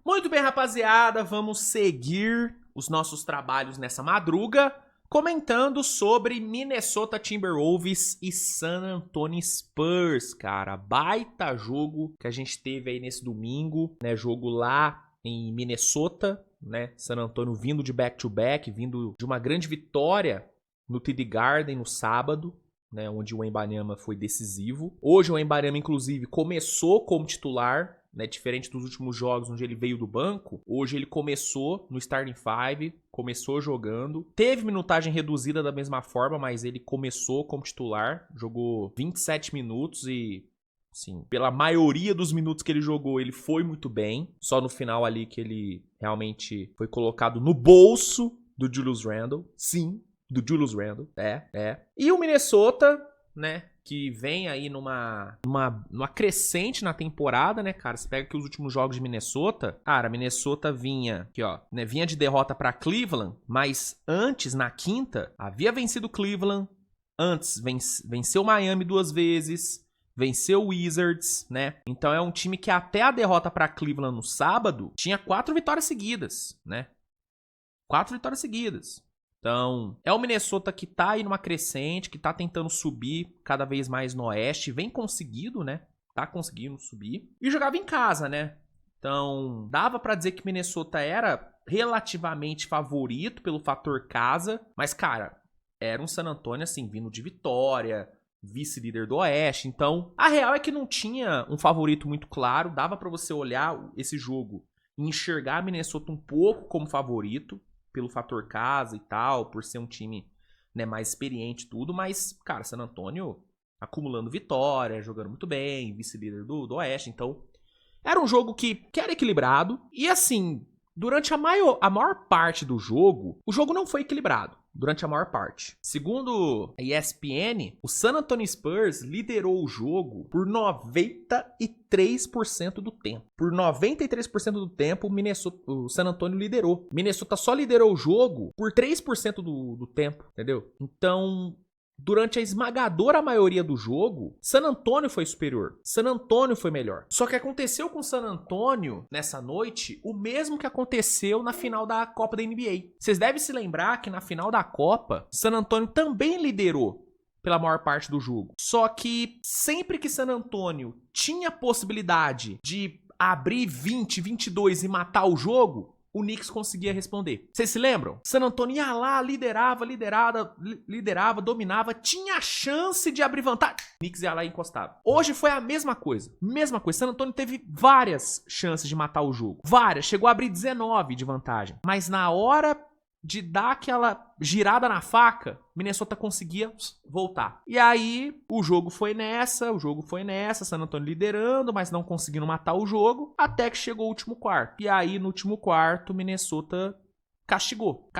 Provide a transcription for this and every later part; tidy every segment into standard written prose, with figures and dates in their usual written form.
Muito bem, rapaziada, vamos seguir os nossos trabalhos nessa madruga, comentando sobre Minnesota Timberwolves e San Antonio Spurs, cara. Baita jogo que a gente teve aí nesse domingo, né? Jogo lá em Minnesota, né? San Antonio vindo de back-to-back, vindo de uma grande vitória no TD Garden no sábado, né? Onde o Wembanyama foi decisivo. Hoje o Wembanyama, inclusive, começou como titular, né, diferente dos últimos jogos onde ele veio do banco. Hoje ele começou no starting five, começou jogando. Teve minutagem reduzida da mesma forma, mas ele começou como titular. Jogou 27 minutos e, assim, pela maioria dos minutos que ele jogou, ele foi muito bem. Só no final ali que ele realmente foi colocado no bolso do Julius Randle. Sim, do Julius Randle. E o Minnesota, né, que vem aí numa crescente na temporada, né, cara? Você pega aqui os últimos jogos de Minnesota. Cara, Minnesota vinha, aqui ó, né, vinha de derrota pra Cleveland, mas antes, na quinta, havia vencido Cleveland. Antes, venceu Miami 2 vezes, venceu o Wizards, né? Então é um time que até a derrota pra Cleveland no sábado, tinha 4 vitórias seguidas, né? 4 vitórias seguidas. Então, é o Minnesota que tá aí numa crescente, que tá tentando subir cada vez mais no oeste, vem conseguindo, né? Tá conseguindo subir. E jogava em casa, né? Então, dava pra dizer que Minnesota era relativamente favorito pelo fator casa, mas, cara, era um San Antonio, assim, vindo de vitória, vice-líder do oeste. Então, a real é que não tinha um favorito muito claro, dava pra você olhar esse jogo e enxergar Minnesota um pouco como favorito, pelo fator casa e tal, por ser um time, né, mais experiente e tudo, mas, cara, San Antonio acumulando vitória, jogando muito bem, vice-líder do Oeste, então era um jogo que era equilibrado, e assim, durante a maior parte do jogo, o jogo não foi equilibrado. Durante a maior parte. Segundo a ESPN, o San Antonio Spurs liderou o jogo por 93% do tempo. Por 93% do tempo, o San Antonio liderou. Minnesota só liderou o jogo por 3% do tempo, entendeu? Então, durante a esmagadora maioria do jogo, San Antonio foi superior. San Antonio foi melhor. Só que aconteceu com San Antonio nessa noite o mesmo que aconteceu na final da Copa da NBA. Vocês devem se lembrar que na final da Copa, San Antonio também liderou pela maior parte do jogo. Só que sempre que San Antonio tinha possibilidade de abrir 20, 22 e matar o jogo, o Knicks conseguia responder. Vocês se lembram? San Antonio ia lá, liderava, dominava, tinha chance de abrir vantagem. O Knicks ia lá e encostava. Hoje foi a mesma coisa. Mesma coisa. San Antonio teve várias chances de matar o jogo. Várias. Chegou a abrir 19 de vantagem. Mas na hora de dar aquela girada na faca, Minnesota conseguia voltar. E aí, o jogo foi nessa, San Antonio liderando, mas não conseguindo matar o jogo, até que chegou o último quarto. E aí, no último quarto, Minnesota castigou.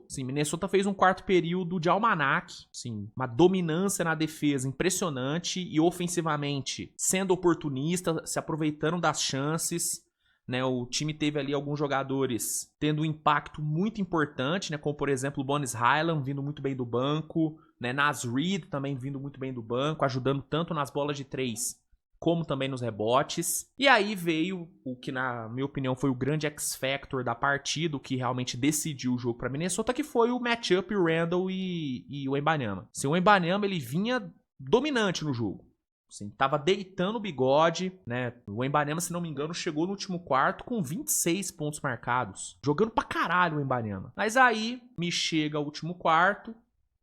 Sim, Minnesota fez um quarto período de almanac, sim, uma dominância na defesa impressionante e ofensivamente sendo oportunista, se aproveitando das chances. Né, o time teve ali alguns jogadores tendo um impacto muito importante, né, como por exemplo o Bones Hyland vindo muito bem do banco, né, Naz Reid também vindo muito bem do banco, ajudando tanto nas bolas de 3 como também nos rebotes. E aí veio o que na minha opinião foi o grande X-Factor da partida, o que realmente decidiu o jogo para Minnesota, que foi o matchup Randle e o Wembanyama. O Wembanyama ele vinha dominante no jogo. Assim, tava deitando o bigode, né? O Wembanyama, se não me engano, chegou no último quarto com 26 pontos marcados. Jogando pra caralho o Wembanyama. Mas aí, me chega o último quarto,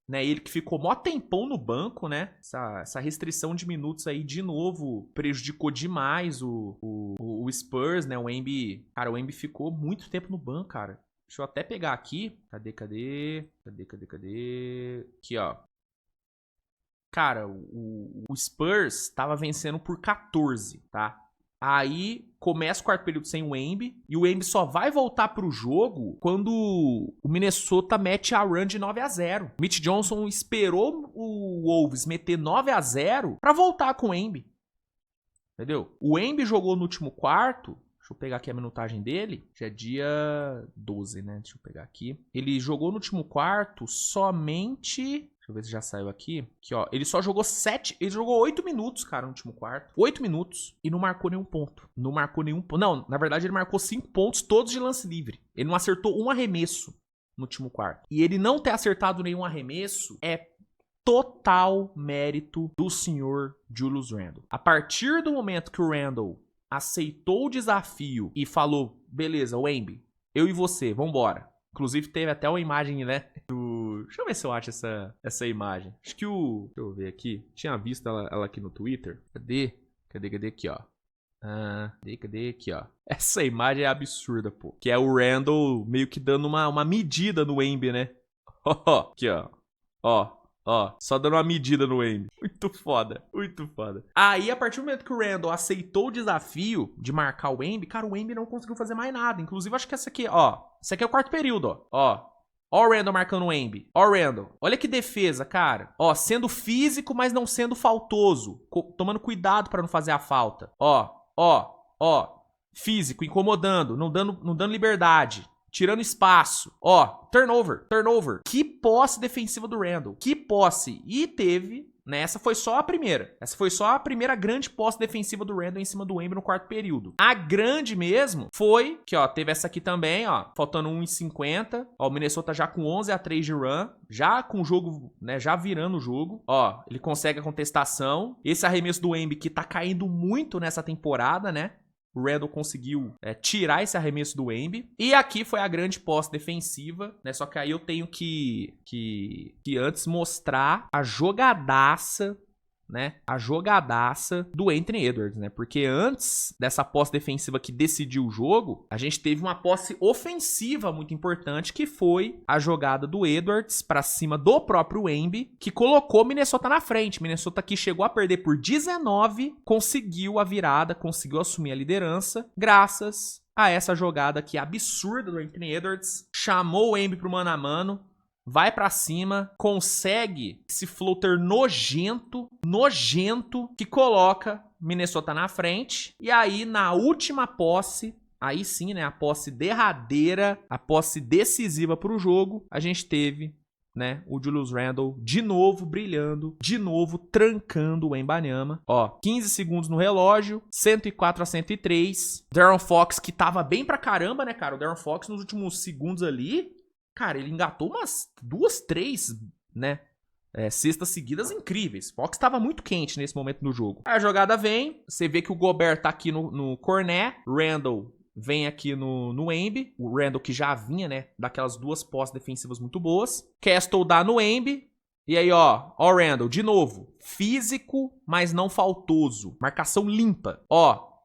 né? Ele que ficou mó tempão no banco, né? Essa restrição de minutos aí, de novo, prejudicou demais o Spurs, né? O Wemby, cara, o Wemby ficou muito tempo no banco, cara. Deixa eu até pegar aqui. Cadê? Aqui, ó. Cara, o Spurs tava vencendo por 14, tá? Aí começa o quarto período sem o Wemby, e o Wemby só vai voltar pro jogo quando o Minnesota mete a run de 9-0. O Mitch Johnson esperou o Wolves meter 9-0 pra voltar com o Wemby. Entendeu? O Wemby jogou no último quarto. Deixa eu pegar aqui a minutagem dele. Já é dia 12, né? Deixa eu pegar aqui. Ele jogou no último quarto somente Deixa eu ver se já saiu aqui. Aqui, ó. Ele só jogou 7. Ele jogou 8 minutos, cara, no último quarto. 8 minutos. E não marcou nenhum ponto. Não marcou nenhum ponto. Não, na verdade ele marcou 5 pontos, todos de lance livre. Ele não acertou um arremesso no último quarto. E ele não ter acertado nenhum arremesso é total mérito do senhor Julius Randle. A partir do momento que o Randle aceitou o desafio e falou, beleza, Wemby, eu e você, vambora. Inclusive teve até uma imagem, né, Deixa eu ver se eu acho essa imagem. Acho que Deixa eu ver aqui. Tinha visto ela aqui no Twitter. Cadê aqui, ó. Cadê aqui, ó. Essa imagem é absurda, pô. Que é o Randle meio que dando uma medida no Wemby, né? Ó, aqui, ó. Ó, só dando uma medida no Wemby. Muito foda, muito foda. Aí, a partir do momento que o Randle aceitou o desafio de marcar o Wemby, cara, o Wemby não conseguiu fazer mais nada. Inclusive, acho que essa aqui, ó. Esse aqui é o quarto período, ó. Ó o Randle marcando o Wemby. Ó o Randle. Olha que defesa, cara. Ó, sendo físico, mas não sendo faltoso. Tomando cuidado pra não fazer a falta. Ó. Físico, incomodando, não dando liberdade. Tirando espaço. Ó, turnover. Que posse defensiva do Randle. Que posse. E teve, né? Essa foi só a primeira. Essa foi só a primeira grande posse defensiva do Randle em cima do Wemby no quarto período. A grande mesmo foi, que ó, teve essa aqui também, ó, faltando 1:50. Ó, o Minnesota já com 11-3 de run. Já com o jogo, né, já virando o jogo. Ó, ele consegue a contestação. Esse arremesso do Wemby que tá caindo muito nessa temporada, né? O Randle conseguiu tirar esse arremesso do Wemby. E aqui foi a grande posse defensiva, né? Só que aí eu tenho que antes mostrar a jogadaça, né? A jogadaça do Anthony Edwards, né? Porque antes dessa posse defensiva que decidiu o jogo, a gente teve uma posse ofensiva muito importante, que foi a jogada do Edwards pra cima do próprio Wemby, que colocou Minnesota na frente. Minnesota que chegou a perder por 19, conseguiu a virada, conseguiu assumir a liderança, graças a essa jogada aqui absurda do Anthony Edwards. Chamou o Wemby pro mano a mano, vai pra cima, consegue esse floater nojento, que coloca Minnesota na frente. E aí, na última posse, aí sim, né, a posse derradeira, a posse decisiva pro jogo, a gente teve, né, o Julius Randle de novo brilhando, de novo trancando o Wembanyama. Ó, 15 segundos no relógio, 104-103. De'Aaron Fox, que tava bem pra caramba, né, cara? O De'Aaron Fox nos últimos segundos ali, cara, ele engatou umas 2, 3, né, cestas seguidas incríveis. Fox tava muito quente nesse momento do jogo. Aí a jogada vem, você vê que o Gobert tá aqui no corner, Randle vem aqui no Wemby, o Randle que já vinha, né, daquelas duas posses defensivas muito boas. Castle dá no Wemby, e aí, ó o Randle, de novo, físico, mas não faltoso. Marcação limpa. Ó,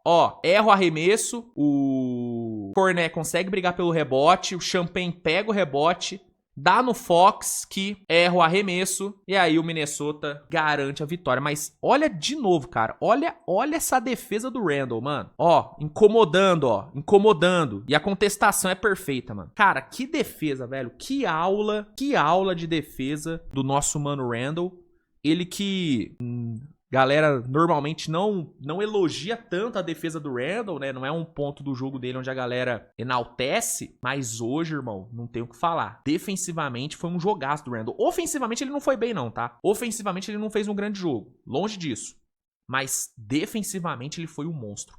erra o arremesso, o Fournier consegue brigar pelo rebote, o Champagne pega o rebote, dá no Fox, que erra o arremesso, e aí o Minnesota garante a vitória. Mas olha de novo, cara, olha essa defesa do Randle, mano. Ó, incomodando. E a contestação é perfeita, mano. Cara, que defesa, velho. Que aula de defesa do nosso mano Randle. Ele que... galera normalmente não elogia tanto a defesa do Randle, né? Não é um ponto do jogo dele onde a galera enaltece. Mas hoje, irmão, não tem o que falar. Defensivamente foi um jogaço do Randle. Ofensivamente ele não foi bem não, tá? Ofensivamente ele não fez um grande jogo. Longe disso. Mas defensivamente ele foi um monstro.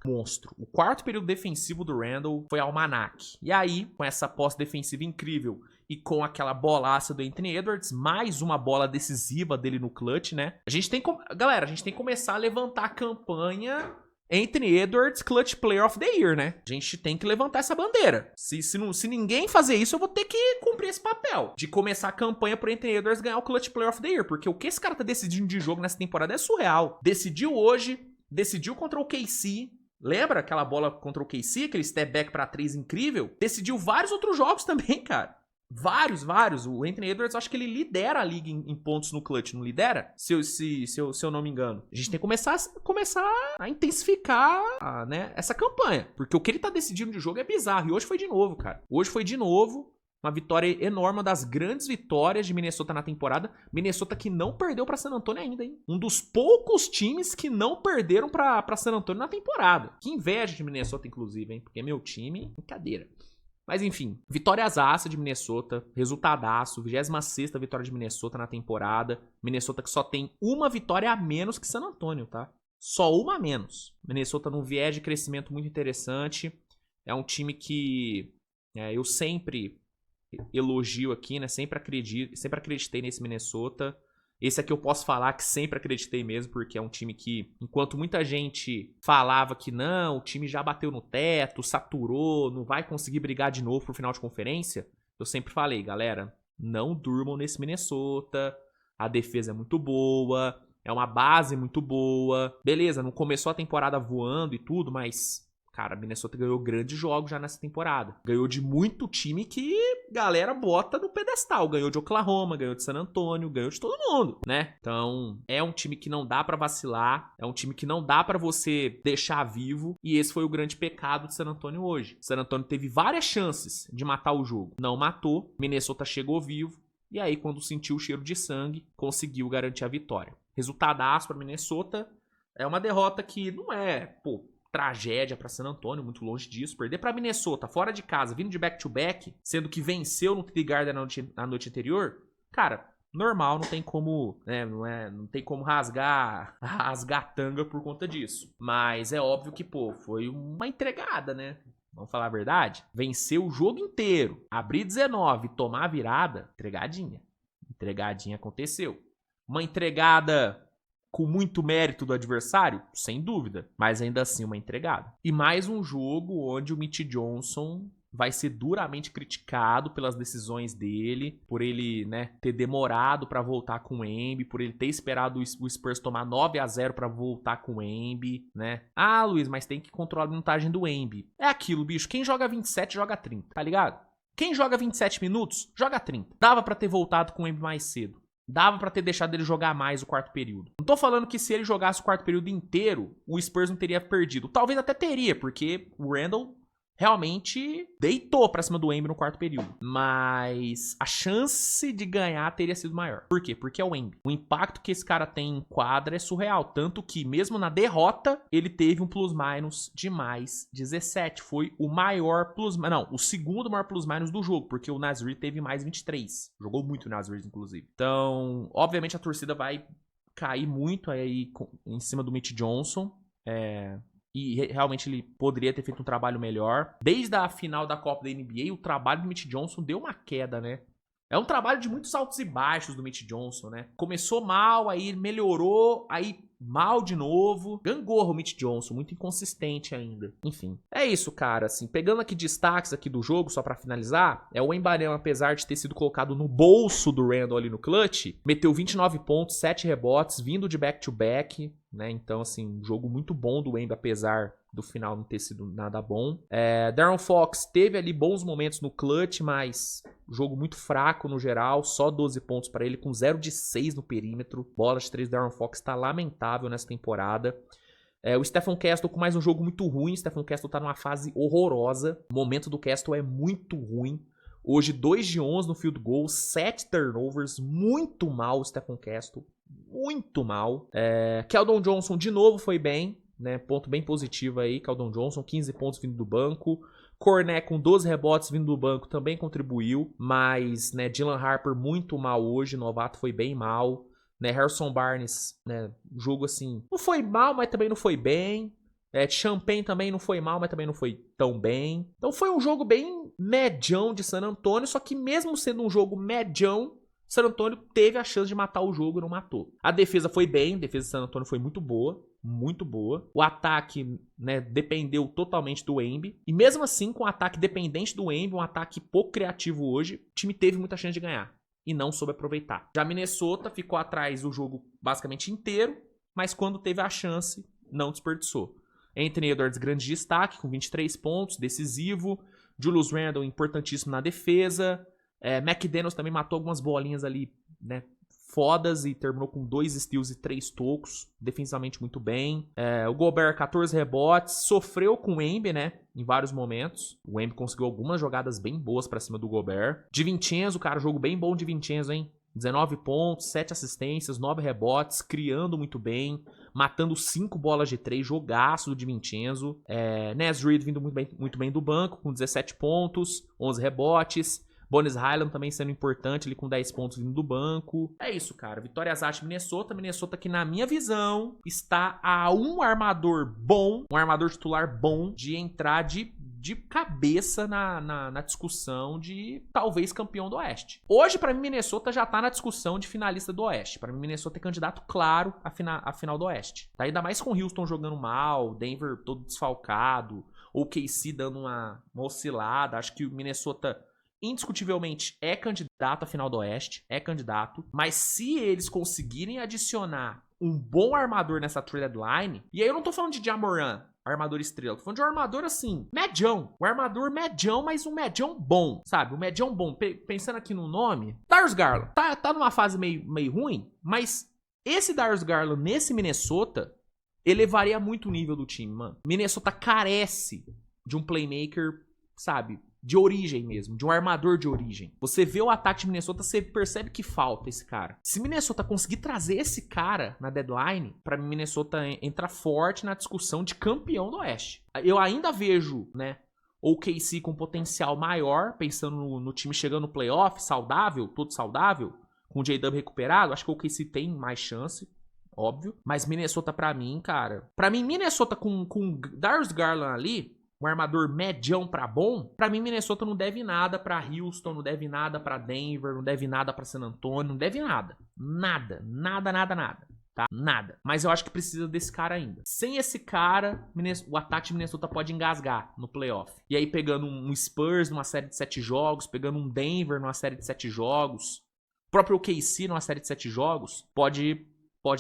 O quarto período defensivo do Randle foi almanaque. E aí, com essa posse defensiva incrível e com aquela bolaça do Anthony Edwards, mais uma bola decisiva dele no clutch, né? Galera, a gente tem que começar a levantar a campanha Anthony Edwards Clutch Player of the Year, né? A gente tem que levantar essa bandeira. Se ninguém fazer isso, eu vou ter que cumprir esse papel de começar a campanha pro Anthony Edwards ganhar o Clutch Player of the Year, porque o que esse cara tá decidindo de jogo nessa temporada é surreal. Decidiu hoje, decidiu contra o KC. Lembra aquela bola contra o KC, aquele step back pra 3 incrível? Decidiu vários outros jogos também, cara. Vários. O Anthony Edwards, acho que ele lidera a liga em pontos no clutch, não lidera? Se eu não me engano. A gente tem que começar a intensificar né, essa campanha. Porque o que ele tá decidindo de jogo é bizarro. E hoje foi de novo, cara. Hoje foi de novo uma vitória enorme, uma das grandes vitórias de Minnesota na temporada. Minnesota que não perdeu pra San Antonio ainda, hein? Um dos poucos times que não perderam pra San Antonio na temporada. Que inveja de Minnesota, inclusive, hein? Porque é meu time, brincadeira. Mas enfim, vitóriazaça de Minnesota, resultadaço, 26ª vitória de Minnesota na temporada. Minnesota que só tem uma vitória a menos que San Antonio, tá? Só uma a menos. Minnesota num viés de crescimento muito interessante. É um time que eu sempre elogio aqui, né? Sempre acreditei nesse Minnesota. Esse aqui eu posso falar que sempre acreditei mesmo, porque é um time que, enquanto muita gente falava que não, o time já bateu no teto, saturou, não vai conseguir brigar de novo pro final de conferência, eu sempre falei, galera, não durmam nesse Minnesota, a defesa é muito boa, é uma base muito boa. Beleza, não começou a temporada voando e tudo, mas... Cara, Minnesota ganhou grandes jogos já nessa temporada. Ganhou de muito time que galera bota no pedestal. Ganhou de Oklahoma, ganhou de San Antonio, ganhou de todo mundo, né? Então, é um time que não dá pra vacilar. É um time que não dá pra você deixar vivo. E esse foi o grande pecado de San Antonio hoje. San Antonio teve várias chances de matar o jogo. Não matou. Minnesota chegou vivo. E aí, quando sentiu o cheiro de sangue, conseguiu garantir a vitória. Resultadaço pra Minnesota. É uma derrota que não é, tragédia para San Antonio, muito longe disso. Perder para Minnesota, fora de casa, vindo de back-to-back, sendo que venceu no TD Garden na noite anterior, cara, normal, não tem como, né, não tem como rasgar a tanga por conta disso. Mas é óbvio que, foi uma entregada, né? Vamos falar a verdade? Venceu o jogo inteiro, abrir 19, tomar a virada, entregadinha aconteceu. Uma entregada com muito mérito do adversário? Sem dúvida. Mas ainda assim uma entregada. E mais um jogo onde o Mitch Johnson vai ser duramente criticado pelas decisões dele, por ele, né, ter demorado pra voltar com o Embiid, por ele ter esperado o Spurs tomar 9-0 pra voltar com o Embiid, né? Ah, Luiz, mas tem que controlar a minutagem do Embiid. É aquilo, bicho. Quem joga 27, joga 30, tá ligado? Quem joga 27 minutos, joga 30. Dava pra ter voltado com o Embiid mais cedo. Dava pra ter deixado ele jogar mais o quarto período. Não tô falando que se ele jogasse o quarto período inteiro, o Spurs não teria perdido. Talvez até teria, porque o Randle realmente deitou pra cima do Embiid no quarto período. Mas a chance de ganhar teria sido maior. Por quê? Porque é o Embiid. O impacto que esse cara tem em quadra é surreal. Tanto que mesmo na derrota, ele teve um plus-minus de mais 17. Foi o maior plus-minus... Não, o segundo maior plus-minus do jogo. Porque o Naz Reid teve mais 23. Jogou muito o Naz Reid, inclusive. Então, obviamente a torcida vai cair muito aí em cima do Mitch Johnson. E realmente ele poderia ter feito um trabalho melhor. Desde a final da Copa da NBA, o trabalho do Mitch Johnson deu uma queda, né? É um trabalho de muitos altos e baixos do Mitch Johnson, né? Começou mal, aí melhorou, aí mal de novo. Gangorra o Mitch Johnson, muito inconsistente ainda. Enfim, é isso, cara. Assim, pegando aqui destaques aqui do jogo, só pra finalizar, o Wembanyama, apesar de ter sido colocado no bolso do Randle ali no clutch, meteu 29 pontos, 7 rebotes, vindo de back-to-back, né? Então, assim, um jogo muito bom do Wemby, apesar do final não ter sido nada bom. De'Aaron Fox teve ali bons momentos no clutch, mas jogo muito fraco no geral, só 12 pontos para ele, com 0 de 6 no perímetro. Bola de 3 do De'Aaron Fox tá lamentável nessa temporada. O Stephen Castle com mais um jogo muito ruim. O Stephen Castle tá numa fase horrorosa. O momento do Castle é muito ruim. Hoje 2 de 11 no field goal, 7 turnovers, muito mal o Stephen Castle. Muito mal. Keldon Johnson de novo foi bem, né? Ponto bem positivo aí, Keldon Johnson, 15 pontos vindo do banco. Cornet com 12 rebotes vindo do banco também contribuiu, mas, né, Dylan Harper muito mal hoje, novato foi bem mal, né? Harrison Barnes, né, jogo assim, não foi mal, mas também não foi bem. Champagne também não foi mal, mas também não foi tão bem. Então foi um jogo bem medião de San Antonio, só que mesmo sendo um jogo medião, San Antonio teve a chance de matar o jogo e não matou. A defesa foi bem, a defesa de San Antonio foi muito boa, muito boa. O ataque, né, dependeu totalmente do Embiid. E mesmo assim, com o ataque dependente do Embiid, um ataque pouco criativo hoje, o time teve muita chance de ganhar e não soube aproveitar. Já Minnesota ficou atrás do jogo basicamente inteiro, mas quando teve a chance, não desperdiçou. Anthony Edwards, grande destaque, com 23 pontos, decisivo. Julius Randle, importantíssimo na defesa. McDaniels também matou algumas bolinhas ali, né, fodas, e terminou com 2 steals e 3 tocos, defensivamente muito bem. O Gobert, 14 rebotes, sofreu com o Embiid, né, em vários momentos. O Embiid conseguiu algumas jogadas bem boas pra cima do Gobert. DiVincenzo, cara, jogo bem bom de DiVincenzo, hein. 19 pontos, 7 assistências, 9 rebotes, criando muito bem, matando 5 bolas de 3, jogaço do DiVincenzo. Naz Reid vindo muito bem do banco, com 17 pontos, 11 rebotes. Bones Highland também sendo importante, ali com 10 pontos vindo do banco. É isso, cara. Vitória Zach, Minnesota. Minnesota que, na minha visão, está a um armador bom, um armador titular bom, de entrar de cabeça na discussão de talvez campeão do Oeste. Hoje, pra mim, Minnesota já tá na discussão de finalista do Oeste. Pra mim, Minnesota é candidato claro à final do Oeste. Tá ainda mais com o Houston jogando mal, Denver todo desfalcado, ou KC dando uma oscilada. Acho que o Minnesota indiscutivelmente é candidato à final do Oeste, é candidato, mas se eles conseguirem adicionar um bom armador nessa trade deadline, e aí eu não tô falando de Ja Morant, armador estrela, tô falando de um armador assim, medião, um armador medião, mas um medião bom, sabe, um medião bom, pensando aqui no nome, Darius Garland, tá numa fase meio ruim, mas esse Darius Garland nesse Minnesota elevaria muito o nível do time, mano. Minnesota carece de um playmaker, sabe, de origem mesmo, de um armador de origem. Você vê o ataque de Minnesota, você percebe que falta esse cara. Se Minnesota conseguir trazer esse cara na deadline, pra mim Minnesota entra forte na discussão de campeão do Oeste. Eu ainda vejo, né, o KC com potencial maior, pensando no time chegando no playoff, saudável, todo saudável, com o J-Dub recuperado, acho que o KC tem mais chance, óbvio. Mas Minnesota pra mim, cara, pra mim Minnesota com Darius Garland ali, um armador medião pra bom, pra mim Minnesota não deve nada pra Houston, não deve nada pra Denver, não deve nada pra San Antonio, não deve nada. Nada, tá? Nada. Mas eu acho que precisa desse cara ainda. Sem esse cara, o ataque de Minnesota pode engasgar no playoff. E aí pegando um Spurs numa série de 7 jogos, pegando um Denver numa série de 7 jogos, o próprio OKC numa série de 7 jogos, pode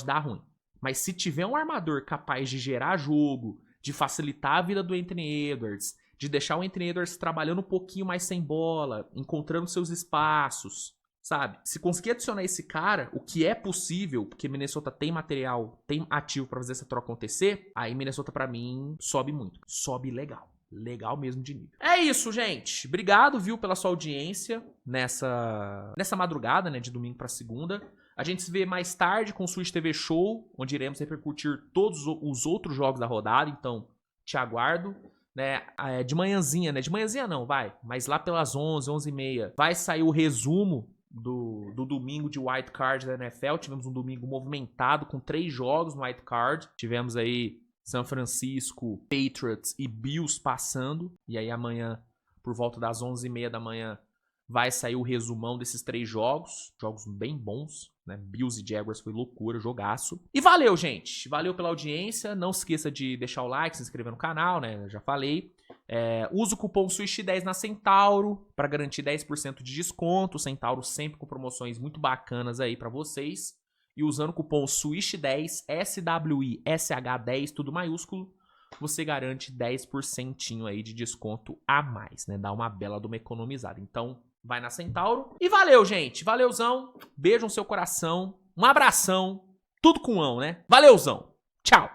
dar ruim. Mas se tiver um armador capaz de gerar jogo, de facilitar a vida do Anthony Edwards, de deixar o Anthony Edwards trabalhando um pouquinho mais sem bola, encontrando seus espaços, sabe? Se conseguir adicionar esse cara, o que é possível, porque Minnesota tem material, tem ativo pra fazer essa troca acontecer, aí Minnesota pra mim sobe muito, sobe legal. Legal mesmo de nível. É isso, gente. Obrigado, viu, pela sua audiência nessa madrugada, né, de domingo pra segunda. A gente se vê mais tarde com o Switch TV Show, onde iremos repercutir todos os outros jogos da rodada, então te aguardo, né, de manhãzinha, né, de manhãzinha não, vai, mas lá pelas 11, 11h30, vai sair o resumo do domingo de Wild Card da NFL. Tivemos um domingo movimentado com 3 jogos no Wild Card, tivemos aí São Francisco, Patriots e Bills passando, e aí amanhã, por volta das 11h30 da manhã, vai sair o resumão desses 3 jogos bem bons, né? Bills e Jaguars foi loucura, jogaço. E valeu, gente. Valeu pela audiência. Não se esqueça de deixar o like, se inscrever no canal, né? Eu já falei. Usa o cupom SWISH10 na Centauro para garantir 10% de desconto. Centauro sempre com promoções muito bacanas aí para vocês. E usando o cupom SWISH10, SWISH10, tudo maiúsculo, você garante 10% aí de desconto a mais, né? Dá uma bela de uma economizada. Então, vai na Centauro. E valeu, gente. Valeuzão. Beijo no seu coração. Um abração. Tudo com ão, né? Valeuzão. Tchau.